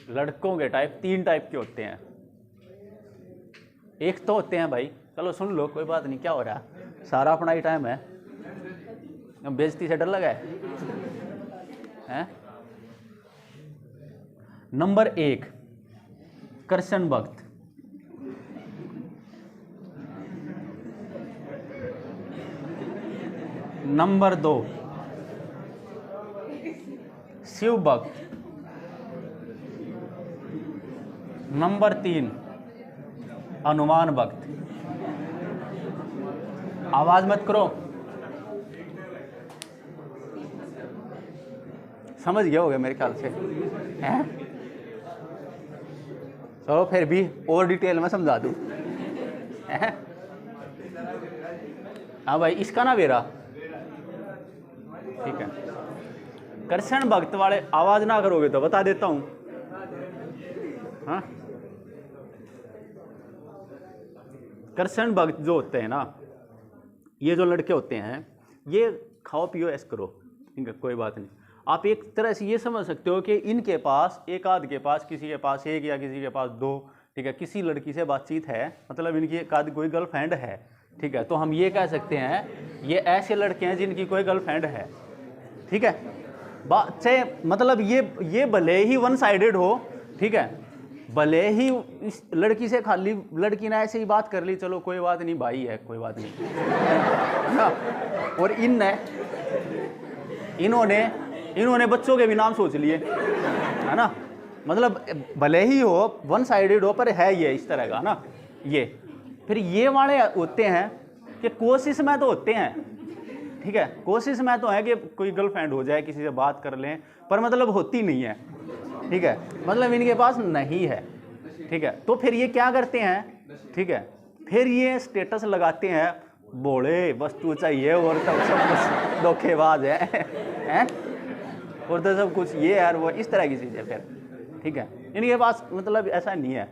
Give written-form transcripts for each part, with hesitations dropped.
लड़कों के type 3 type के होते हैं। एक तो होते हैं भाई, चलो सुन लो कोई बात नहीं, क्या हो रहा है, सारा अपना ही टाइम है, बेइज्जती से डर लगा है? नंबर 1 कृष्ण भक्त। नंबर 2 शिव भक्त। नंबर 3 हनुमान भक्त। आवाज मत करो, समझ गए होगे मेरे ख्याल से, हैं? चलो फिर भी और डिटेल में समझा दूं, हैं? हाँ भाई, इसका ना वेरा, ठीक है। कृष्ण भक्त वाले आवाज ना करोगे तो बता देता हूं, हाँ? कृष्ण भक्त जो होते हैं ना, ये जो लड़के होते हैं, ये खाओ पियो ऐस करो, ठीक है, कोई बात नहीं। आप एक तरह से ये समझ सकते हो कि इनके पास, एक आध के पास, किसी के पास एक या किसी के पास 2, ठीक है, किसी लड़की से बातचीत है, मतलब इनकी एक आध कोई गर्लफ्रेंड है, ठीक है, तो हम ये कह सकते हैं ये ऐसे लड़के हैं जिनकी कोई गर्लफ्रेंड है, ठीक है। बात से मतलब ये भले ही वन साइडेड हो, ठीक है, भले ही इस लड़की से खाली लड़की ने ऐसे ही बात कर ली, चलो कोई बात नहीं, भाई है, कोई बात नहीं ना। और इन्होंने बच्चों के भी नाम सोच लिए, है ना, मतलब भले ही हो वन साइडेड हो, पर है ये इस तरह का ना। ये फिर ये वाले होते हैं कि कोशिश में तो होते हैं, ठीक है, कोशिश में तो है कि कोई गर्लफ्रेंड हो जाए, किसी से बात कर लें, पर मतलब होती नहीं है, ठीक है, मतलब इनके पास नहीं है, ठीक है। तो फिर ये क्या करते हैं, ठीक है, फिर ये स्टेटस लगाते हैं, बोले वस्तु चाहिए और तब सब कुछ धोखेबाज है? और तो सब कुछ ये यार वो, इस तरह की चीज़ है फिर, ठीक है, इनके पास मतलब ऐसा नहीं है।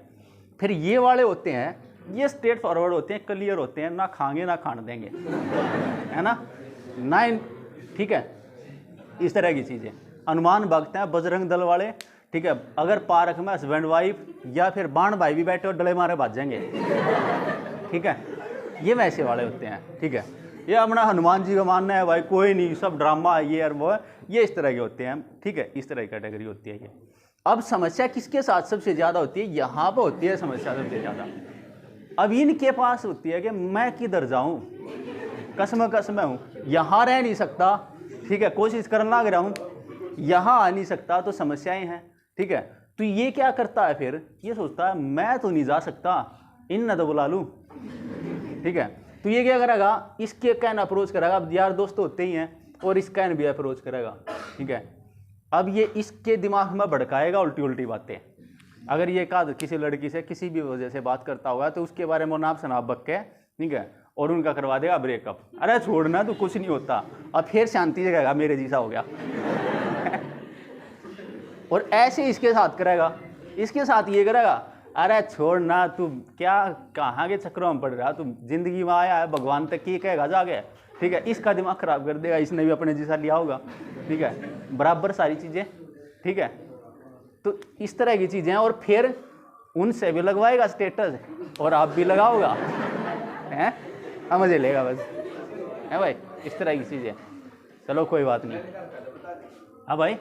फिर ये वाले होते हैं, ये स्ट्रेट फॉरवर्ड होते हैं, क्लियर होते हैं, ना खाएंगे ना खाने देंगे, है ना, ठीक है, इस तरह की चीज़ें। हनुमान भक्त हैं, बजरंग दल वाले, ठीक है, अगर पार्क में हस्बैंड वाइफ या फिर बाण भाई भी बैठे और डले मारे भाग जाएंगे, ठीक है, ये वैसे वाले होते हैं, ठीक है। ये अपना हनुमान जी का मानना है भाई, कोई नहीं, सब ड्रामा है ये और वो है, ये इस तरह के होते हैं, ठीक है, इस तरह की कैटेगरी होती है ये। अब समस्या किसके साथ सबसे ज़्यादा होती है? यहाँ पर होती है समस्या सबसे ज़्यादा। अब इनके पास होती है कि मैं किधर जाऊँ, कसम हूँ, यहाँ रह नहीं सकता, ठीक है, कोशिश करने लग रहा हूँ, यहाँ आ नहीं सकता, तो समस्याएं हैं, ठीक है। तो ये क्या करता है फिर, ये सोचता है मैं तो नहीं जा सकता, इन न तो बुला लूँ, ठीक है। तो ये क्या करेगा, इसके कैन अप्रोच करेगा, अब यार दोस्त होते ही हैं, और इस कैन भी अप्रोच करेगा, ठीक है। अब ये इसके दिमाग में भड़काएगा उल्टी उल्टी बातें। अगर ये किसी लड़की से किसी भी वजह से बात करता होगा तो उसके बारे में नाप शनाप बक के, ठीक है, और उनका करवा देगा ब्रेकअप। अरे छोड़ना, तो कुछ नहीं होता, अब फिर शांति से कहेगा मेरे जैसा हो गया और ऐसे इसके साथ करेगा, इसके साथ ये करेगा, अरे छोड़ना, तू क्या कहाँ के चक्रों में पड़ रहा, तू जिंदगी में आया है, भगवान तक की कहेगा जाके, ठीक है, इसका दिमाग खराब कर देगा, इसने भी अपने जैसा लिया होगा, ठीक है, बराबर सारी चीज़ें, ठीक है। तो इस तरह की चीज़ें हैं, और फिर उनसे भी लगवाएगा स्टेटस और आप भी लगाओगा, हैं, मजे लेगा बस, है भाई, इस तरह की चीज़ें। चलो कोई बात नहीं, हाँ भाई,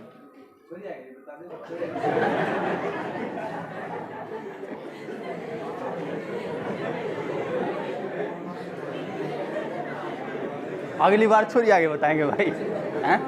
अगली बार छोड़ी आगे बताएंगे भाई, हैं।